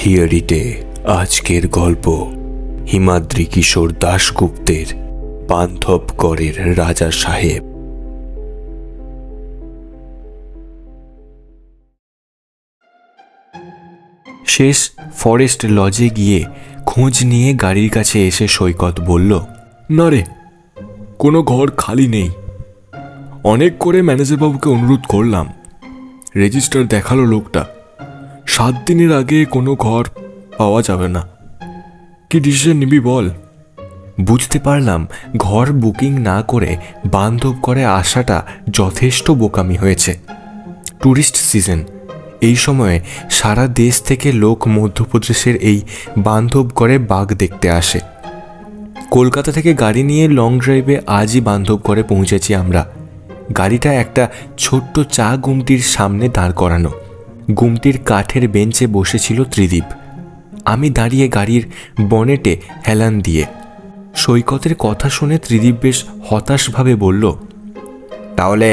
হিয়ারিতে আজকের গল্প হিমাদ্রি কিশোর দাশগুপ্তের বান্ধবগড়ের রাজা সাহেব। শেষ ফরেস্ট লজে গিয়ে খোঁজ নিয়ে গাড়ির কাছে এসে সৈকত বলল, না রে, কোনো ঘর খালি নেই। অনেক করে ম্যানেজারবাবুকে অনুরোধ করলাম, রেজিস্টার দেখালো লোকটা, 7 দিনের আগে কোনো ঘর পাওয়া যাবে না। কি ডিসিশন নিবি বল? বুঝতে পারলাম ঘর বুকিং না করে বান্ধবগড়ে আসাটা যথেষ্ট বোকামি হয়েছে। ট্যুরিস্ট সিজন, এই সময়ে সারা দেশ থেকে লোক মধ্যপ্রদেশের এই বান্ধবগড়ে বাঘ দেখতে আসে। কলকাতা থেকে গাড়ি নিয়ে লং ড্রাইভে আজই বান্ধবগড়ে পৌঁছেছি আমরা। গাড়িটা একটা ছোট্ট চা গুমটির সামনে দাঁড় করানো। গুমটির কাঠের বেঞ্চে বসেছিল ত্রিদীপ। আমি দাঁড়িয়ে গাড়ির বনেটে হেলান দিয়ে। সৈকতের কথা শুনে ত্রিদীপ বেশ হতাশভাবে বলল, তাহলে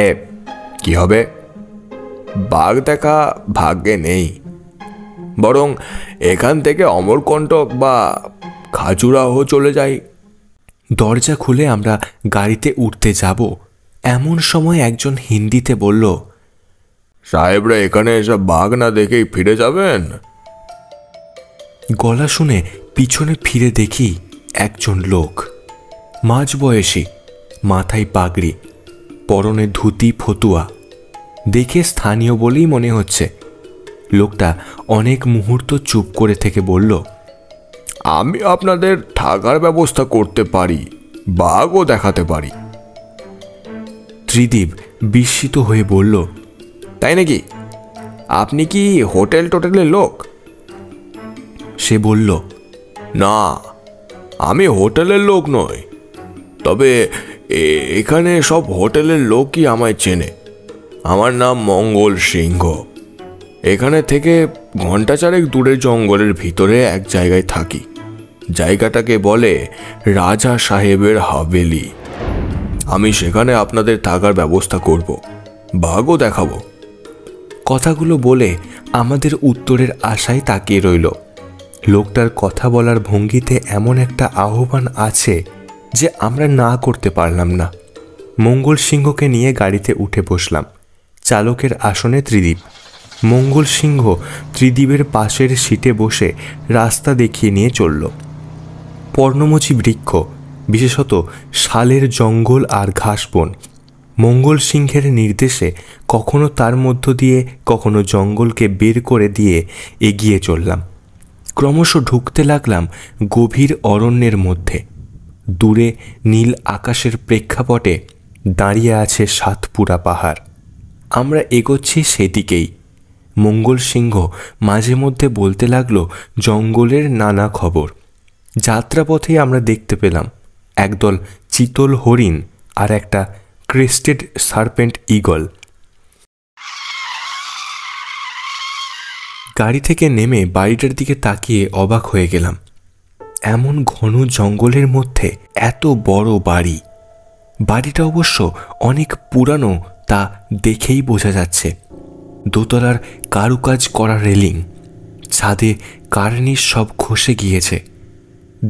কি হবে? বাঘ দেখা ভাগ্যে নেই, বরং এখান থেকে অমরকণ্টক বা খাজুরাহো চলে যাই। দরজা খুলে আমরা গাড়িতে উঠতে যাব, এমন সময় একজন হিন্দিতে বলল, সাহেবরা এখানে এসব বাঘ না দেখেই ফিরে যাবেন? গলা শুনে পিছনে ফিরে দেখি একজন লোক, মাঝবয়সী, মাথায় পাগড়ি, পরনে ধুতি ফতুয়া। দেখে স্থানীয় বলেই মনে হচ্ছে। লোকটা অনেক মুহূর্ত চুপ করে থেকে বলল, আমি আপনাদের থাকার ব্যবস্থা করতে পারি, বাঘও দেখাতে পারি। ত্রিদীপ বিস্মিত হয়ে বলল, তাই নাকি? আপনি কি হোটেল টোটেলের লোক? সে বলল, না, আমি হোটেলের লোক নই, তবে এখানে সব হোটেলের লোকই আমায় চেনে। আমার নাম মঙ্গল সিংহ। এখানে থেকে ঘন্টা 4 দূরের জঙ্গলের ভিতরে এক জায়গায় থাকি। জায়গাটাকে বলে রাজা সাহেবের হাভেলি। আমি সেখানে আপনাদের থাকার ব্যবস্থা করব, বাঘও দেখাবো। কথাগুলো বলে আমাদের উত্তরের আশায় তাকিয়ে রইল। লোকটার কথা বলার ভঙ্গিতে এমন একটা আহ্বান আছে যে আমরা না করতে পারলাম না। মঙ্গল সিংহকে নিয়ে গাড়িতে উঠে বসলাম। চালকের আসনে ত্রিদীপ। মঙ্গল সিংহ ত্রিদীপের পাশের সিটে বসে রাস্তা দেখিয়ে নিয়ে চলল। পর্ণমোচী বৃক্ষ, বিশেষত শালের জঙ্গল আর ঘাসবন। মঙ্গল সিংহের নির্দেশে কখনো তার মধ্য দিয়ে কখনো জঙ্গলকে বের করে দিয়ে এগিয়ে চললাম। ক্রমশ ঢুকতে লাগলাম গভীর অরণ্যের মধ্যে। দূরে নীল আকাশের প্রেক্ষাপটে দাঁড়িয়ে আছে সাতপুরা পাহাড়। আমরা এগোচ্ছি সেদিকেই। মঙ্গল সিংহ মাঝে মধ্যে বলতে লাগলো জঙ্গলের নানা খবর। যাত্রাপথে আমরা দেখতে পেলাম একদল চিতল হরিণ আর একটা ক্রেস্টেড সার্পেন্ট ঈগল। গাড়ি থেকে নেমে বাড়িটার দিকে তাকিয়ে অবাক হয়ে গেলাম। এমন ঘন জঙ্গলের মধ্যে এত বড় বাড়ি। বাড়িটা অবশ্য অনেক পুরানো, তা দেখেই বোঝা যাচ্ছে। দোতলার কারুকাজ করা রেলিং, ছাদে কার্নিশ সব খসে গিয়েছে।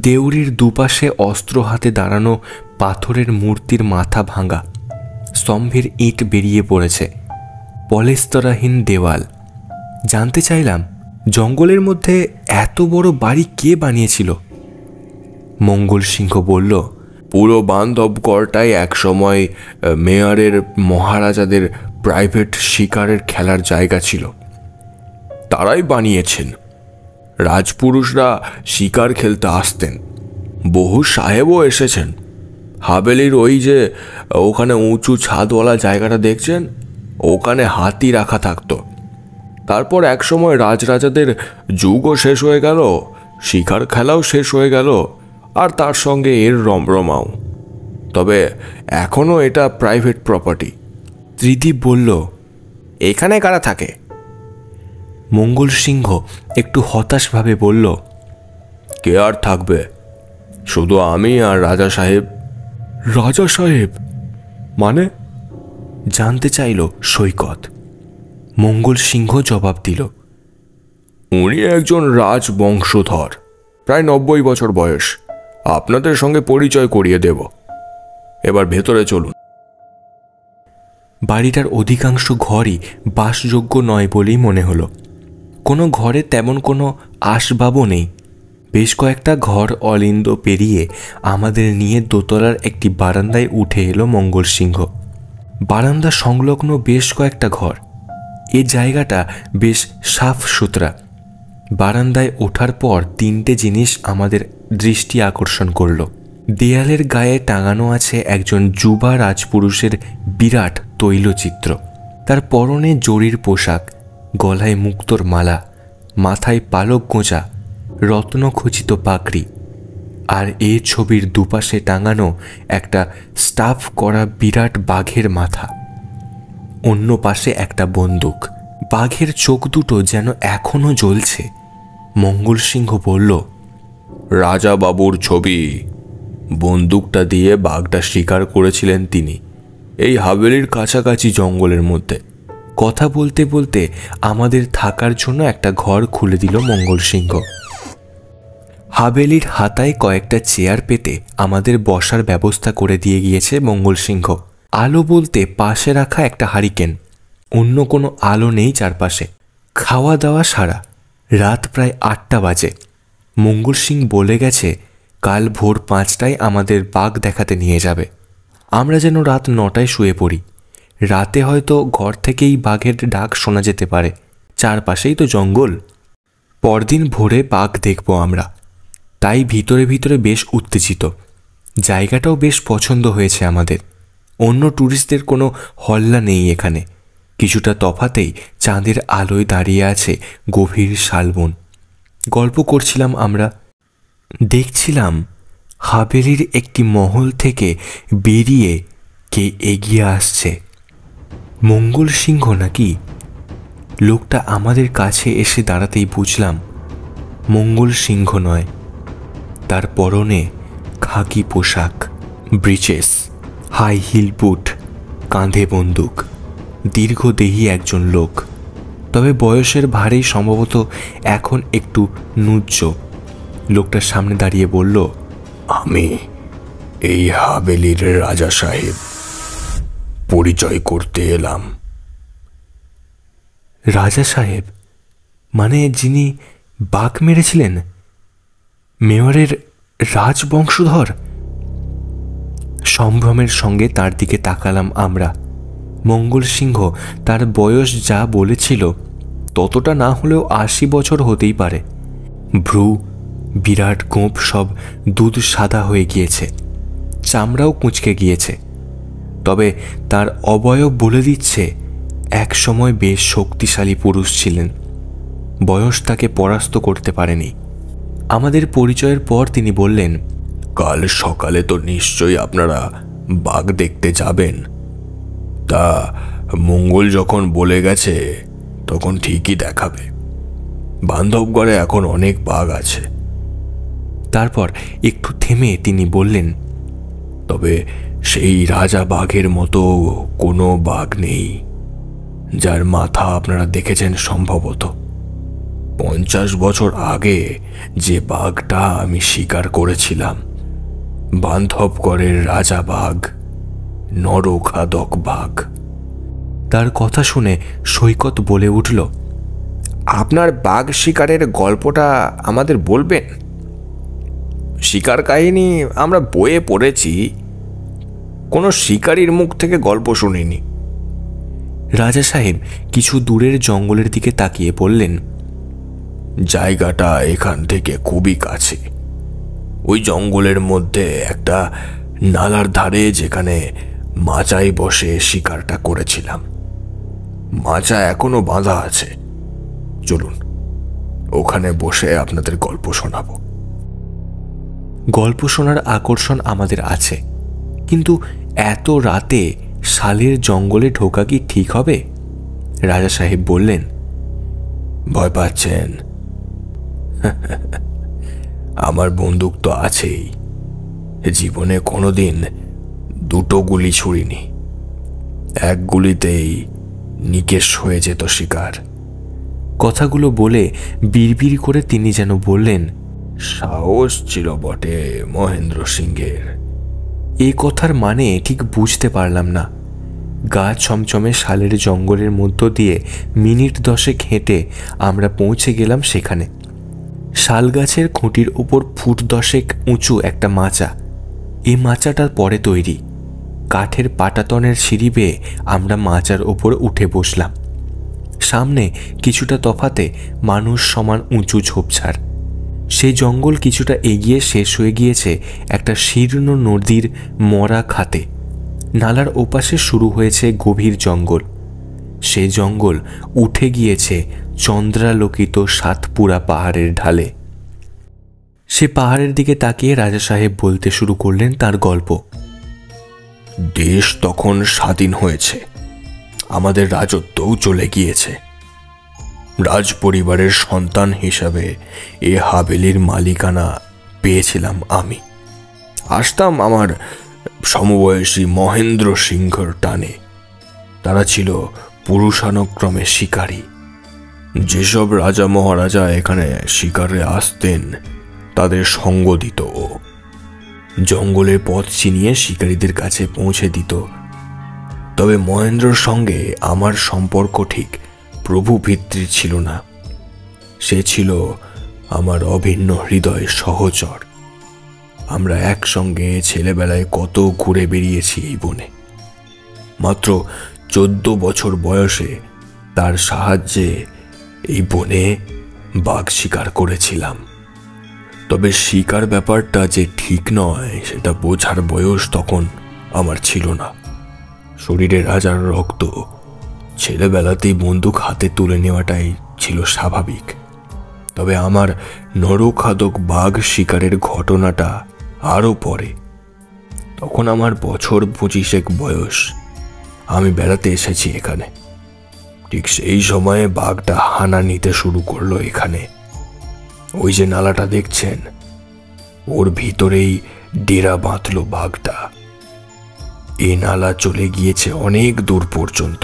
দেউরির দুপাশে অস্ত্র হাতে দাঁড়ানো পাথরের মূর্তির মাথা ভাঙা, স্তম্ভের ইট বেরিয়ে পড়েছে, পলেস্তরাহীন দেওয়াল। জানতে চাইলাম জঙ্গলের মধ্যে এত বড় বাড়ি কে বানিয়েছিল? মঙ্গল সিংহ বলল, পুরো বান্ধবগড়টাই একসময় মেয়ারের মহারাজাদের প্রাইভেট শিকারের খেলার জায়গা ছিল। তারাই বানিয়েছেন। রাজপুরুষরা শিকার খেলতে আসতেন, বহু সাহেবও এসেছেন। হাভেলির ওই যে ওখানে উঁচু ছাদওয়ালা জায়গাটা দেখছেন, ওখানে হাতি রাখা থাকতো। তারপর একসময় রাজরাজাদের যুগও শেষ হয়ে গেল, শিকার খেলাও শেষ হয়ে গেল, আর তার সঙ্গে এর রমরমাও। তবে এখনও এটা প্রাইভেট প্রপার্টি। ত্রিদীপ বলল, এখানে কারা থাকে? মঙ্গল সিংহ একটু হতাশভাবে বলল, কে আর থাকবে, শুধু আমি আর রাজা সাহেব। রাজা সাহেব মানে? জানতে চাইল সৈকত। মঙ্গল সিংহ জবাব দিল, উনি একজন রাজবংশধর, প্রায় 90 বছর বয়স। আপনাদের সঙ্গে পরিচয় করিয়ে দেব। এবার ভেতরে চলুন। বাড়িটার অধিকাংশ ঘরই বাসযোগ্য নয় বলেই মনে হলো। কোনো ঘরে তেমন কোনো আসবাবও নেই। বেশ কয়েকটা ঘর অলিন্দ পেরিয়ে আমাদের নিয়ে দোতলার একটি বারান্দায় উঠে এলো মঙ্গল সিংহ। বারান্দা সংলগ্ন বেশ কয়েকটা ঘর। এ জায়গাটা বেশ সাফ সুতরা। বারান্দায় ওঠার পর 3টে জিনিস আমাদের দৃষ্টি আকর্ষণ করল। দেয়ালের গায়ে টাঙানো আছে একজন যুবা রাজপুরুষের বিরাট তৈলচিত্র। তার পরনে জরির পোশাক, গলায় মুক্তোর মালা, মাথায় পালক গোঁজা, রত্নখচিত পাগড়ি। আর এ ছবির দুপাশে টাঙানো একটা স্টাফ করা বিরাট বাঘের মাথা। অন্য পাশে একটা বন্দুক। বাঘের চোখ দুটো যেন এখনো জ্বলছে। মঙ্গল সিংহ বলল, রাজা বাবুর ছবি। বন্দুকটা দিয়ে বাঘটা শিকার করেছিলেন তিনি, এই হাভেলির কাছাকাছি জঙ্গলের মধ্যে। কথা বলতে বলতে আমাদের থাকার জন্য একটা ঘর খুলে দিল মঙ্গল সিংহ। হাভেলির হাতায় কয়েকটা চেয়ার পেতে আমাদের বসার ব্যবস্থা করে দিয়ে গিয়েছে মঙ্গল সিংহ। আলো বলতে পাশে রাখা একটা হারিকেন, অন্য কোনো আলো নেই চারপাশে। খাওয়া দাওয়া সারা। রাত প্রায় 8টা বাজে। মঙ্গল সিং বলে গেছে কাল ভোর 5টায় আমাদের বাঘ দেখাতে নিয়ে যাবে। আমরা যেন রাত 9টায় শুয়ে পড়ি। রাতে হয়তো ঘর থেকেই বাঘের ডাক শোনা যেতে পারে, চারপাশেই তো জঙ্গল। পরদিন ভোরে বাঘ দেখব আমরা, তাই ভিতরে ভিতরে বেশ উত্তেজিত। জায়গাটাও বেশ পছন্দ হয়েছে আমাদের। অন্য ট্যুরিস্টদের কোনো হল্লা নেই এখানে। কিছুটা তফাতেই চাঁদের আলোয় দাঁড়িয়ে আছে গভীর শালবন। গল্প করছিলাম আমরা। দেখছিলাম হাভেলির একটি মহল থেকে বেরিয়ে কে এগিয়ে আসছে। মঙ্গল সিংহ নাকি? লোকটা আমাদের কাছে এসে দাঁড়াতেই বুঝলাম মঙ্গল সিংহ নয়। তার পরনে খাকি পোশাক, ব্রিচেস, হাই হিল বুট, কাঁধে বন্দুক। দীর্ঘদেহী একজন লোক, তবে বয়সের ভারেই সম্ভবত এখন একটু নুজ্জ। লোকটার সামনে দাঁড়িয়ে বলল, আমি এই হাভেলির রাজা সাহেব, পরিচয় করতে এলাম। রাজা সাহেব মানে যিনি বাঘ মেরেছিলেন? মেয়রের রাজবংশধর? সম্ভ্রমের সঙ্গে তার দিকে তাকালাম আমরা। মঙ্গল সিংহ তার বয়স যা বলেছিল ততটা না হলেও 80 বছর হতেই পারে। ভ্রু, বিরাট গোঁপ সব দুধ সাদা হয়ে গিয়েছে, চামড়াও কুঁচকে গিয়েছে। তবে তার অবয়ব বলে দিচ্ছে এক সময় বেশ শক্তিশালী পুরুষ ছিলেন। বয়স তাকে পরাস্ত করতে পারেনি। আমাদের পরিচয়ের পর তিনি বললেন, কাল সকালে তো নিশ্চয়ই আপনারা বাঘ দেখতে যাবেন। তা মঙ্গল যখন বলে গেছে তখন ঠিকই দেখাবে। বান্ধবগড়ে এখন অনেক বাঘ আছে। তারপর একটু থেমে তিনি বললেন, তবে সেই রাজা বাঘের মতো কোনো বাঘ নেই যার মাথা আপনারা দেখেছেন। সম্ভবত 50 বছর আগে যে বাঘটা আমি শিকার করেছিলাম, বান্ধবগড়ের রাজা বাঘ, নরখাদক বাঘ। তার কথা শুনে সৈকত বলে উঠল, আপনার বাঘ শিকারের গল্পটা আমাদের বলবেন? শিকার কাহিনী আমরা বইয়ে পড়েছি, কোনো শিকারীর মুখ থেকে গল্প শুনিনি। রাজা সাহেব কিছু দূরের জঙ্গলের দিকে তাকিয়ে বললেন, জায়গাটা এখান থেকে খুবই কাছে। ওই জঙ্গলের মধ্যে একটা নালার ধারে যেখানে মাচায় বসে শিকারটা করেছিলাম। মাচা এখনো বাঁধা আছে। চলুন, ওখানে বসে আপনাদের গল্প শোনাবো। গল্প শোনার আকর্ষণ আমাদের আছে, কিন্তু এত রাতে শালের জঙ্গলে ঢোকা কি ঠিক হবে? রাজা সাহেব বললেন, ভয় পাচ্ছেন? আমার বন্দুক তো আছেই। জীবনে কোনোদিন 2টো গুলি ছুড়িনি। এক গুলিতেই নিকেশ হয়ে যেত শিকার। কথাগুলো বলে বিড়বিড় করে তিনি যেন বললেন, সাহস ছিল বটে মহেন্দ্র সিংহের। এই কথার মানে ঠিক বুঝতে পারলাম না। গা ছমছমে শালের জঙ্গলের মধ্য দিয়ে মিনিট 10 হেঁটে আমরা পৌঁছে গেলাম সেখানে। শাল গাছের খুঁটির ওপর ফুট 10 উঁচু একটা মাচা। এই মাচাটার পরে তৈরি। কাঠের পাটাতনের সিঁড়ি বেয়ে আমরা মাচার ওপর উঠে বসলাম। সামনে কিছুটা তফাতে মানুষ সমান উঁচু ঝোপঝাড়। সেই জঙ্গল কিছুটা এগিয়ে শেষ হয়ে গিয়েছে একটা শীর্ণ নদীর মরা খাতে। নালার ওপাশে শুরু হয়েছে গভীর জঙ্গল। সে জঙ্গল উঠে গিয়েছে চন্দ্রালোকিত সাতপুরা পাহাড়ের ঢালে। সে পাহাড়ের দিকে তাকিয়ে রাজা সাহেব বলতে শুরু করলেন তার গল্প। দেশ তখন স্বাধীন হয়েছে, আমাদের রাজত্বও চলে গিয়েছে। রাজ পরিবারের সন্তান হিসাবে এ হাভেলির মালিকানা পেয়েছিলাম আমি। আসতাম আমার সমবয়সী মহেন্দ্র সিংহর টানে। তারা ছিল পুরুষানুক্রমে শিকারী। যেসব রাজা মহারাজা এখানে শিকারে আসতেন তাদের সঙ্গ দিত ও। জঙ্গলের পথ চিনিয়ে শিকারীদের কাছে পৌঁছে দিত। তবে মহেন্দ্রর সঙ্গে আমার সম্পর্ক ঠিক প্রভু পিতৃর ছিল না। সে ছিল আমার অভিন্ন হৃদয় সহচর। আমরা একসঙ্গে ছেলেবেলায় কত ঘুরে বেরিয়েছি এই বনে। মাত্র 14 বছর বয়সে তার সাহায্যে এই বনে বাঘ শিকার করেছিলাম। তবে শিকার ব্যাপারটা যে ঠিক নয় সেটা বোঝার বয়স তখন আমার ছিল না। শরীরে রাজার রক্ত, ছেলেবেলাতেই বন্দুক হাতে তুলে নেওয়াটাই ছিল স্বাভাবিক। তবে আমার নরখাদক বাঘ শিকারের ঘটনাটা আরও পরে। তখন আমার বছর 25 বয়স। আমি বেড়াতে এসেছি এখানে। ঠিক সেই সময়ে বাঘটা হানা নিতে শুরু করলো এখানে। ওই যে নালাটা দেখছেন, ওর ভিতরেই ডেরা বাঁধল বাঘটা। এই নালা চলে গিয়েছে অনেক দূর পর্যন্ত।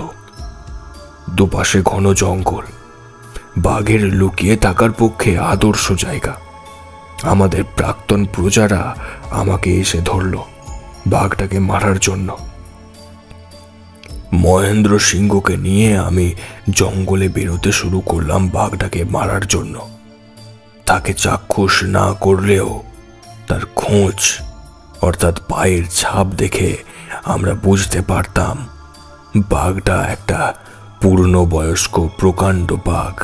দুপাশে ঘন জঙ্গল। বাঘের লুকিয়ে থাকার পক্ষে আদর্শ জায়গা। আমাদের প্রাক্তন প্রজারা আমাকে এসে ধরল বাঘটাকে মারার জন্য। মহেন্দ্র সিংহকে নিয়ে আমি জঙ্গলে বেরোতে শুরু করলাম বাঘটাকে মারার জন্য। তাকে চাক্ষুষ না করলেও তার খোঁজ অর্থাৎ পায়ের ছাপ দেখে আমরা বুঝতে পারতাম বাঘটা একটা পূর্ণবয়স্ক প্রকাণ্ড বাঘ।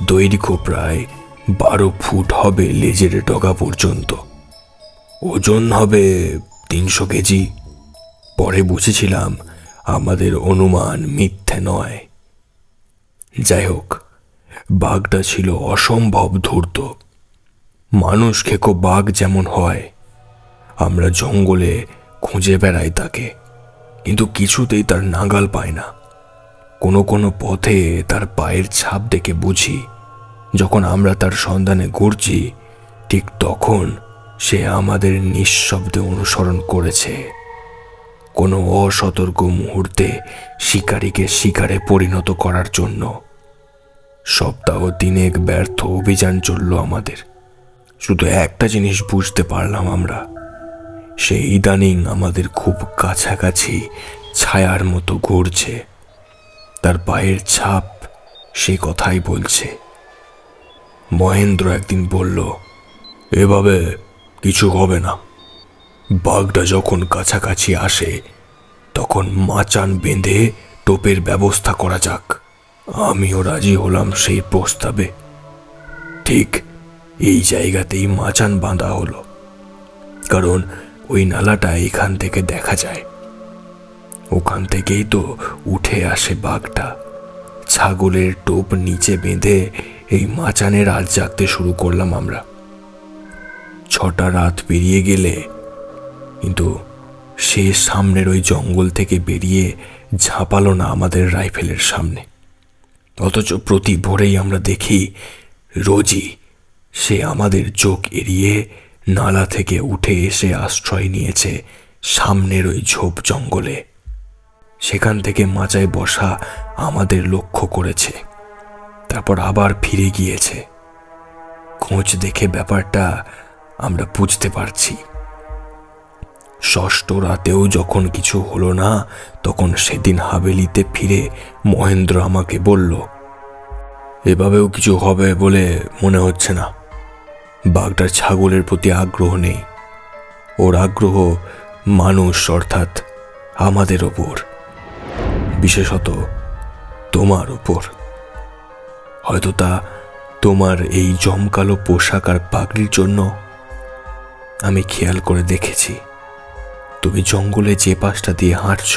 দৈর্ঘ্য প্রায় 12 ফুট হবে লেজের ডগা পর্যন্ত। ওজন হবে 300 কেজি। পরে বুঝেছিলাম আমাদের অনুমান মিথ্যে নয়। যাই হোক, বাঘটা ছিল অসম্ভব ধূর্ত। মানুষ খেকো বাঘ যেমন হয়। আমরা জঙ্গলে খুঁজে বেড়াই তাকে, কিন্তু কিছুতেই তার নাগাল পায় না। কোনো কোনো পথে তার পায়ের ছাপ দেখে বুঝি যখন আমরা তার সন্ধানে ঘুরছি ঠিক তখন সে আমাদের নিঃশব্দে অনুসরণ করেছে। কোনো অসতর্ক মুহূর্তে শিকারীকে শিকারে পরিণত করার জন্য। সপ্তাহ 3 ব্যর্থ অভিযান চলল আমাদের। শুধু একটা জিনিস বুঝতে পারলাম আমরা, সে ইদানিং আমাদের খুব কাছাকাছি ছায়ার মতো ঘুরছে। তার পায়ের ছাপ সে কথাই বলছে। মহেন্দ্র একদিন বলল, এভাবে কিছু হবে না। বাঘটা যখন কাছাকাছি আসে তখন মাচান বেঁধে টোপের ব্যবস্থা করা যাক। আমিও রাজি হলাম সেই প্রস্তাবে। ঠিক এই জায়গাতেই মাচান বাঁধা হলো, কারণ ওই নালাটা এখান থেকে দেখা যায়। ওখান থেকেই তো উঠে আসে বাঘটা। ছাগলের টোপ নিচে বেঁধে এই মাচানে রাত জাগতে শুরু করলাম আমরা। 6টা রাত পেরিয়ে গেলে কিন্তু সে সামনের ওই জঙ্গল থেকে বেরিয়ে ঝাঁপালো না আমাদের রাইফেলের সামনে। অথচ প্রতি ভোরেই আমরা দেখি রোজই সে আমাদের চোখ এড়িয়ে নালা থেকে উঠে এসে আশ্রয় নিয়েছে সামনের ওই ঝোপ জঙ্গলে। সেখান থেকে মাচায় বসা আমাদের লক্ষ্য করেছে। তারপর আবার ফিরে গিয়েছে। খোঁজ দেখে ব্যাপারটা আমরা বুঝতে পারছি। ষষ্ঠ রাতেও যখন কিছু হলো না, তখন সেদিন হাভেলিতে ফিরে মহেন্দ্র আমাকে বলল, এভাবেও কিছু হবে বলে মনে হচ্ছে না। বাঘটার ছাগলের প্রতি আগ্রহ নেই, ওর আগ্রহ মানুষ অর্থাৎ আমাদের ওপর, বিশেষত তোমার ওপর। হয়তো তা তোমার এই জমকালো পোশাক আর পাগড়ির জন্য। আমি খেয়াল করে দেখেছি, তুমি জঙ্গলে যে পাশটা দিয়ে হাঁটছ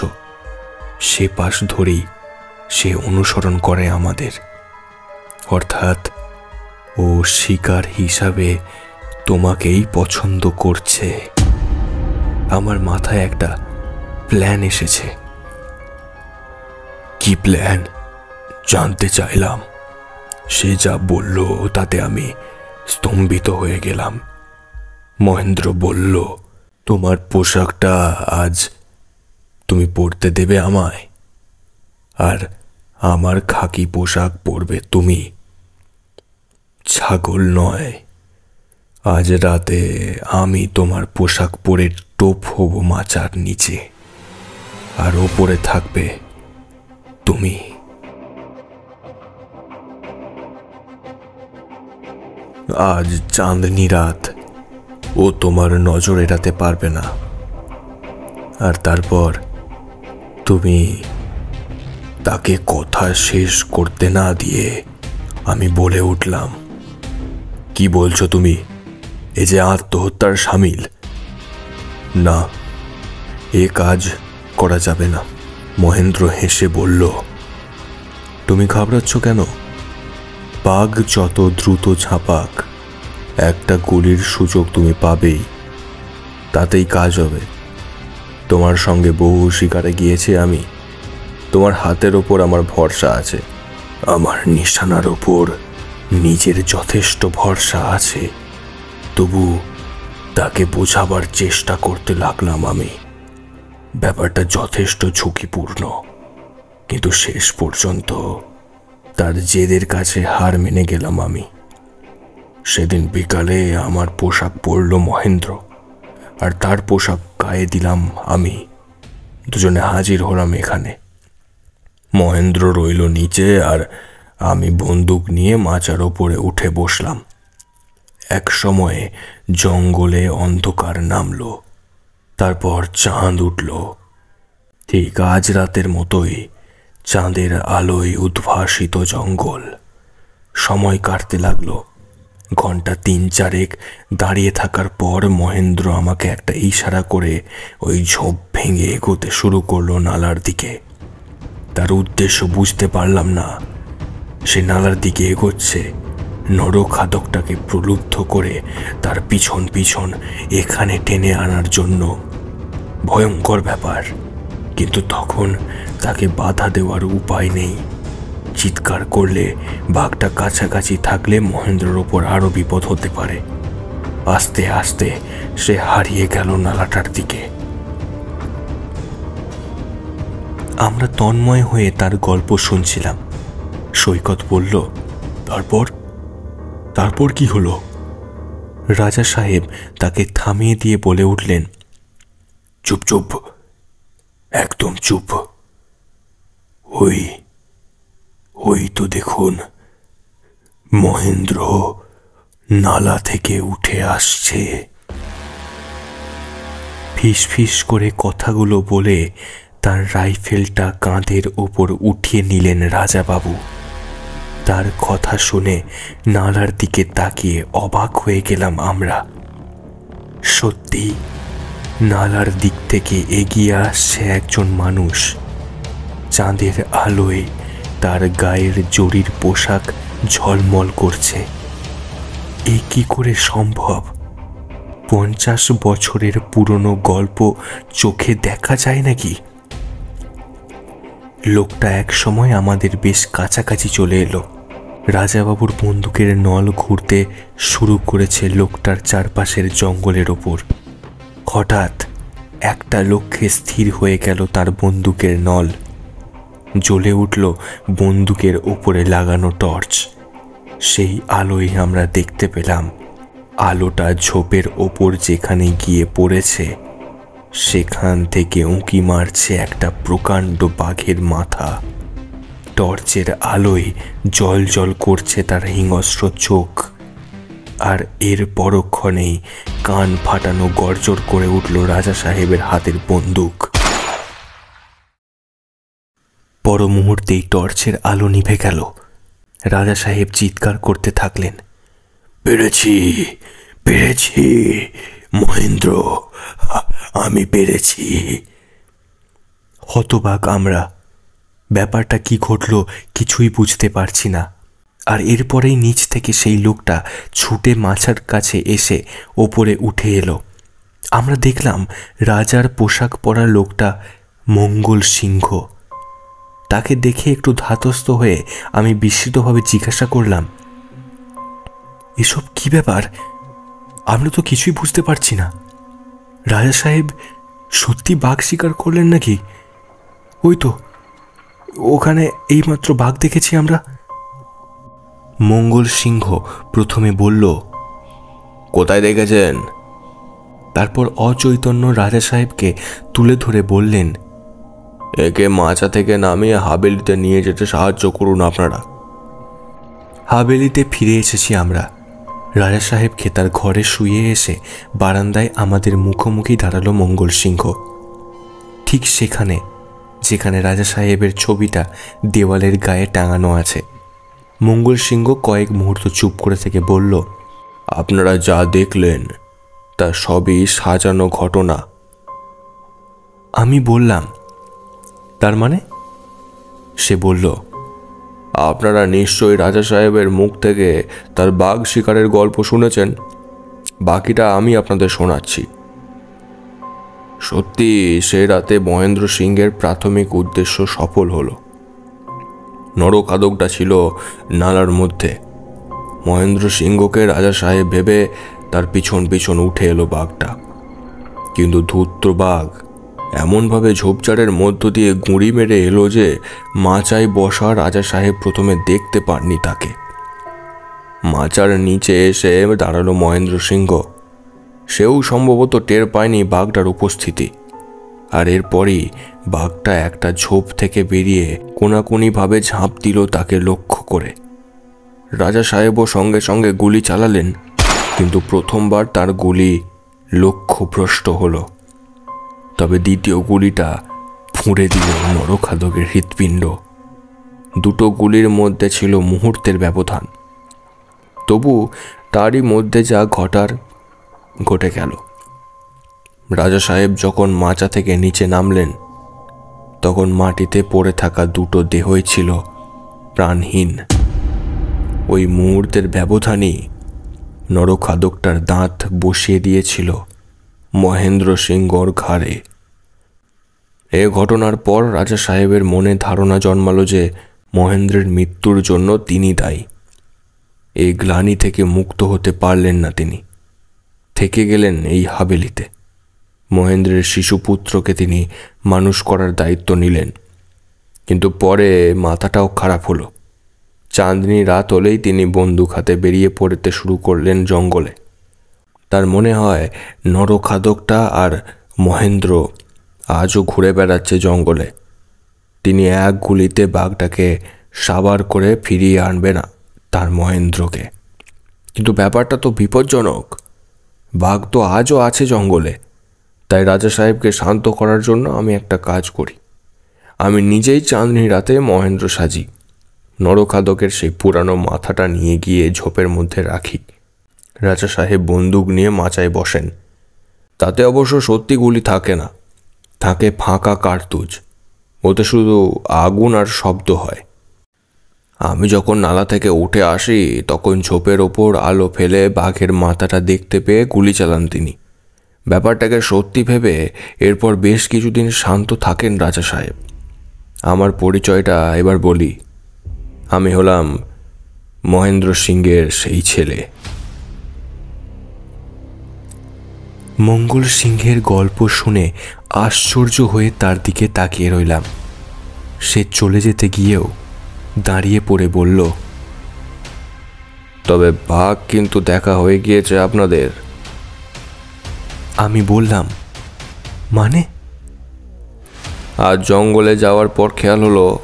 সে পাশ ধরেই সে অনুসরণ করে আমাদের, অর্থাৎ ও শিকার হিসাবে তোমাকেই পছন্দ করছে। আমার মাথায় একটা প্ল্যান এসেছে। কি প্ল্যান জানতে চাইলাম। সে যা বলল তাতে আমি স্তম্ভিত হয়ে গেলাম। মহেন্দ্র বলল, তোমার পোশাকটা আজ তুমি পরতে দেবে আমায়, আর আমার খাকি পোশাক পরবে তুমি। ছাগল নয়, আজ রাতে আমি তোমার পোশাক পরে টোপ হব মাচার নিচে, আর ওপরে থাকবে তুমি। আজ চাঁদনি রাত, ও তোমার নজর এড়াতে পারবে না। আর তারপর তুমি তাকে কথা শেষ করতে না দিয়ে আমি বলে উঠলাম, কি বলছো তুমি? এ যে আত্মহত্যার শামিল। না, এ কাজ করা যাবে না। মহেন্দ্র হেসে বলল, তুমি ঘাবড়াচ্ছ কেন? বাঘ যত দ্রুত ঝাঁপাক, একটা গুলির সুযোগ তুমি পাবেই, তাতেই কাজ হবে। তোমার সঙ্গে বহু শিকারে গিয়েছি আমি, তোমার হাতের ওপর আমার ভরসা আছে। আমার নিশানার ওপর নিজের যথেষ্ট ভরসা আছে। তবু তাকে বোঝাবার চেষ্টা করতে লাগলাম আমি। ব্যাপারটা যথেষ্ট ঝুঁকিপূর্ণ, কিন্তু শেষ পর্যন্ত তার জেদের কাছে হার মেনে গেলাম আমি। সেদিন বিকালে আমার পোশাক পরল মহেন্দ্র, আর তার পোশাক গায়ে দিলাম আমি। দুজনে হাজির হলাম এখানে। মহেন্দ্র রইল নিচে, আর আমি বন্দুক নিয়ে মাচার ওপরে উঠে বসলাম। এক সময়ে জঙ্গলে অন্ধকার নামল, তারপর চাঁদ উঠল। ঠিক আজ রাতের মতোই চাঁদের আলোয় উদ্ভাসিত জঙ্গল। সময় কাটতে লাগলো। ঘন্টা 3-4 দাঁড়িয়ে থাকার পর মহেন্দ্র আমাকে একটা ইশারা করে ওই ঝোপ ভেঙে এগোতে শুরু করলো নালার দিকে। তার উদ্দেশ্য বুঝতে পারলাম না। সে নালার দিকে এগোচ্ছে নরখাদকটাকে প্রলুব্ধ করে তার পিছন পিছন এখানে টেনে আনার জন্য। ভয়ঙ্কর ব্যাপার, কিন্তু তখন তাকে বাধা দেওয়ার উপায় নেই। চিৎকার করলে বাঘটা কাছাকাছি থাকলে মহেন্দ্রের ওপর আরো বিপদ হতে পারে। আস্তে আস্তে সে হারিয়ে গেল নালাটার দিকে। আমরা তন্ময় হয়ে তার গল্প শুনছিলাম। সৈকত বলল, তারপর কি হলো? রাজা সাহেব তাকে থামিয়ে দিয়ে বলে উঠলেন, চুপ চুপ, একদম চুপ। ওই তো দেখুন, মহেন্দ্র নালা থেকে উঠে আসছে। ফিস ফিস করে কথাগুলো বলে তার রাইফেলটা কাঁধের ওপর উঠিয়ে নিলেন রাজাবাবু। তার কথা শুনে নালার দিকে তাকিয়ে অবাক হয়ে গেলাম আমরা। সত্যি নালার দিক থেকে এগিয়ে আসছে একজন মানুষ। চাঁদের আলোয় তার গায়ের জরির পোশাক ঝলমল করছে। এ কি করে সম্ভব? 50 বছরের পুরনো গল্প চোখে দেখা যায় নাকি? লোকটা এক সময় আমাদের বেশ কাছাকাছি চলে এলো। রাজাবাবুর বন্দুকের নল ঘুরতে শুরু করেছে লোকটার চারপাশের জঙ্গলের ওপর। হঠাৎ একটা লক্ষ্যে স্থির হয়ে গেল তার বন্দুকের নল। জ্বলে উঠল বন্দুকের উপরে লাগানো টর্চ। সেই আলোয় আমরা দেখতে পেলাম আলোটা ঝোপের ওপর যেখানে গিয়ে পড়েছে সেখান থেকে উঁকি মারছে একটা প্রকাণ্ড বাঘের মাথা। টর্চের আলোয় জল জল করছে তার হিংস্র চোখ। আর এর পরক্ষণেই কান ফাটানো গর্জর করে উঠল রাজা সাহেবের হাতের বন্দুক। পর মুহূর্তেই টর্চের আলো নিভে গেল। রাজা সাহেব চিৎকার করতে থাকলেন, পেরেছি, পেরেছি মহেন্দ্র, আমি পেরেছি। হতবাক আমরা, ব্যাপারটা কি ঘটল কিছুই বুঝতে পারছি না। আর এরপরেই নিচ থেকে সেই লোকটা ছুটে মাছার কাছে এসে ওপরে উঠে এলো। আমরা দেখলাম রাজার পোশাক পরা লোকটা মঙ্গল সিংহ। তাকে দেখে একটু ধাতস্থ হয়ে আমি বিস্মিতভাবে জিজ্ঞাসা করলাম, এসব কি ব্যাপার? আমরা তো কিছুই বুঝতে পারছি না। রাজা সাহেব সত্যি বাঘ শিকার করলেন নাকি? ওই তো ওখানে এইমাত্র বাঘ দেখেছি আমরা। মঙ্গল সিংহ প্রথমে বলল, কোথায় দেখেছেন? তারপর অচৈতন্য রাজা সাহেবকে তুলে ধরে বললেন, একে মাচা থেকে নামিয়ে হাবেলিতে নিয়ে যেতে সাহায্য করুন আপনারা। হাবেলিতে ফিরে এসেছি আমরা। রাজা সাহেবকে তার ঘরে শুয়ে এসে বারান্দায় আমাদের মুখোমুখি দাঁড়ালো মঙ্গল সিংহ, ঠিক সেখানে যেখানে রাজা সাহেবের ছবিটা দেওয়ালের গায়ে টাঙানো আছে। মঙ্গল সিংহ কয়েক মুহূর্ত চুপ করে থেকে বলল, আপনারা যা দেখলেন তা সবই সাজানো ঘটনা। আমি বললাম, তার মানে? সে বলল, আপনারা নিশ্চয়ই রাজা সাহেবের মুখ থেকে তার বাঘ শিকারের গল্প শুনেছেন। বাকিটা আমি আপনাদের শোনাচ্ছি। সত্যি সে রাতে মহেন্দ্র সিংহের প্রাথমিক উদ্দেশ্য সফল হলো। নরখাদকটা ছিল নালার মধ্যে। মহেন্দ্র সিংহকে রাজা সাহেব ভেবে তার পিছন পিছন উঠে এলো বাঘটা, কিন্তু ধূর্ত বাঘ এমনভাবে ঝোপঝাড়ের মধ্য দিয়ে গুঁড়ি মেরে এলো যে মাচায় বসা রাজা সাহেব প্রথমে দেখতে পাননি তাকে। মাচার নিচে এসে দাঁড়ালো মহেন্দ্র সিংহ। সেও সম্ভবত টের পায়নি বাঘটার উপস্থিতি। আর এরপরই বাঘটা একটা ঝোপ থেকে বেরিয়ে কোনাকুনিভাবে ঝাঁপ দিল তাকে লক্ষ্য করে। রাজা সাহেবও সঙ্গে সঙ্গে গুলি চালালেন, কিন্তু প্রথমবার তার গুলি লক্ষ্যভ্রষ্ট হলো। তবে দ্বিতীয় গুলিটা ফুঁড়ে দিল নরখাদকের হৃৎপিণ্ড। দুটো গুলির মধ্যে ছিল মুহূর্তের ব্যবধান। তবু তারই মধ্যে যা ঘটার ঘটে গেল। রাজা সাহেব যখন মাচা থেকে নিচে নামলেন তখন মাটিতে পড়ে থাকা দুটো দেহই ছিল প্রাণহীন। ওই মুহূর্তের ব্যবধানই নরখাদকটার দাঁত বসিয়ে দিয়েছিল মহেন্দ্র সিংহর ঘাড়ে। এ ঘটনার পর রাজা সাহেবের মনে ধারণা জন্মালো যে মহেন্দ্রের মৃত্যুর জন্য তিনি দায়ী। এই গ্লানি থেকে মুক্ত হতে পারলেন না তিনি, থেকে গেলেন এই হাবেলিতে। মহেন্দ্রের শিশুপুত্রকে তিনি মানুষ করার দায়িত্ব নিলেন, কিন্তু পরে মাথাটাও খারাপ হলো। চাঁদনি রাত হলেই তিনি বন্দুক হাতে বেরিয়ে পড়তে শুরু করলেন জঙ্গলে। তার মনে হয় নরখাদকটা আর মহেন্দ্র আজও ঘুরে বেড়াচ্ছে জঙ্গলে। তিনি এক গুলিতে বাঘটাকে সাবার করে ফিরিয়ে আনবে না তার মহেন্দ্রকে। কিন্তু ব্যাপারটা তো বিপজ্জনক। বাঘ তো আজও আছে জঙ্গলে। তাই রাজা সাহেবকে শান্ত করার জন্য আমি একটা কাজ করি। আমি নিজেই চাঁদনি রাতে মহেন্দ্র সাজি, নরখাদকের সেই পুরানো মাথাটা নিয়ে গিয়ে ঝোপের মধ্যে রাখি। রাজা সাহেব বন্দুক নিয়ে মাচায় বসেন। তাতে অবশ্য সত্যি গুলি থাকে না, থাকে ফাঁকা কার্তুজ। ওতে শুধু আগুন আর শব্দ হয়। আমি যখন নালা থেকে উঠে আসি তখন ঝোপের ওপর আলো ফেলে বাঘের মাথাটা দেখতে পেয়ে গুলি চালান তিনি। ব্যাপারটাকে সত্যি ভেবে এরপর বেশ কিছুদিন শান্ত থাকেন রাজা সাহেব। আমার পরিচয়টা এবার বলি। আমি হলাম মহেন্দ্র সিংহের সেই ছেলে। মঙ্গল সিংহের গল্প শুনে আশ্চর্য হয়ে তার দিকে তাকিয়ে রইলাম। সে চলে যেতে গিয়েও দাঁড়িয়ে পড়ে বলল, তবে বাঘ কিন্তু দেখা হয়ে গিয়েছে আপনাদের। আমি বললাম, মানে? আজ জঙ্গলে যাওয়ার পর খেয়াল হলো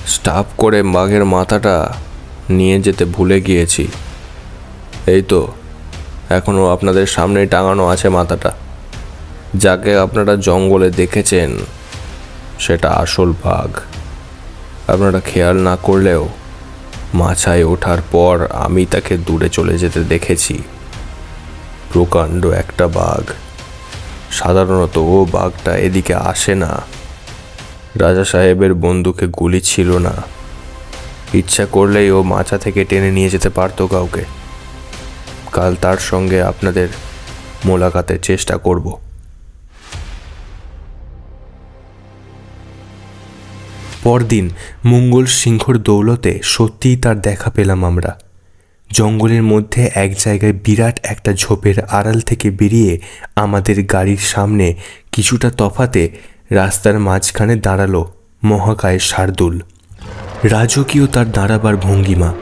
স্টাফ করে বাঘের মাথাটা নিয়ে যেতে ভুলে গিয়েছি। এই তো এখনও আপনাদের সামনেই টাঙানো আছে মাথাটা। যাকে আপনারা জঙ্গলে দেখেছেন সেটা আসল বাঘ। আপনারা খেয়াল না করলেও মাছায় ওঠার পর আমি তাকে দূরে চলে যেতে দেখেছি। প্রকাণ্ড একটা বাঘ। সাধারণত ও বাঘটা এদিকে আসে না। রাজা সাহেবের বন্দুকে গুলি ছিল না। ইচ্ছা করলেই ও মাচা থেকে টেনে নিয়ে যেতে পারতো কাউকে। কাল তার সঙ্গে আপনাদের মোলাকাতের চেষ্টা করব। পরদিন মঙ্গল সিংহর দৌলতে সত্যিই তার দেখা পেলাম আমরা। জঙ্গলের মধ্যে এক জায়গায় বিরাট একটা ঝোপের আড়াল থেকে বেরিয়ে আমাদের গাড়ির সামনে কিছুটা তফাতে রাস্তার মাঝখানে দাঁড়ালো মহাকায় শার্দুল। রাজকীয় তার দাঁড়াবার ভঙ্গিমা।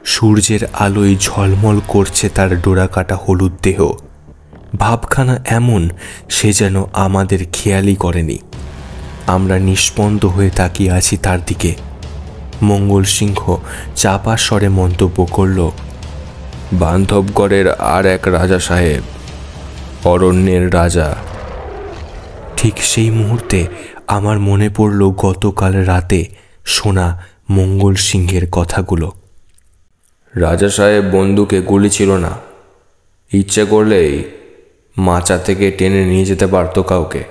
সূর্যের আলোয় ঝলমল করছে তার ডোরাকাটা হলুদ দেহ। ভাবখানা এমন সে যেন আমাদের খেয়ালই করেনি। আমরা নিস্পন্দ হয়ে তাকিয়ে আছি তার দিকে। মঙ্গল সিংহ চাপা স্বরে মন্তব্য করল, বান্ধবগড়ের আর এক রাজা সাহেব, অরণ্যের রাজা। ঠিক সেই মুহূর্তে আমার মনে পড়ল গতকাল রাতে শোনা মঙ্গল সিংহের কথাগুলো। রাজা সাহেব বন্দুকে গুলি ছিল না। ইচ্ছে করলেই মাচা থেকে টেনে নিয়ে যেতে পারতো কাউকে।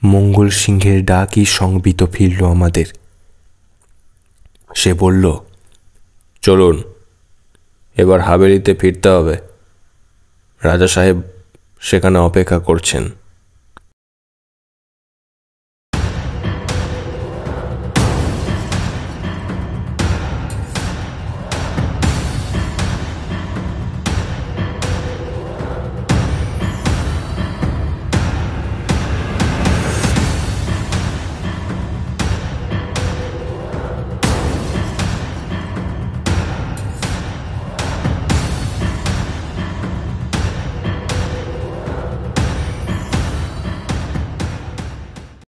মঙ্গল সিংহের ডাকই সংবিত ফিরল আমাদের। সে বলল, চলুন এবার হাভেলিতে ফিরতে হবে। রাজা সাহেব সেখানে অপেক্ষা করছেন।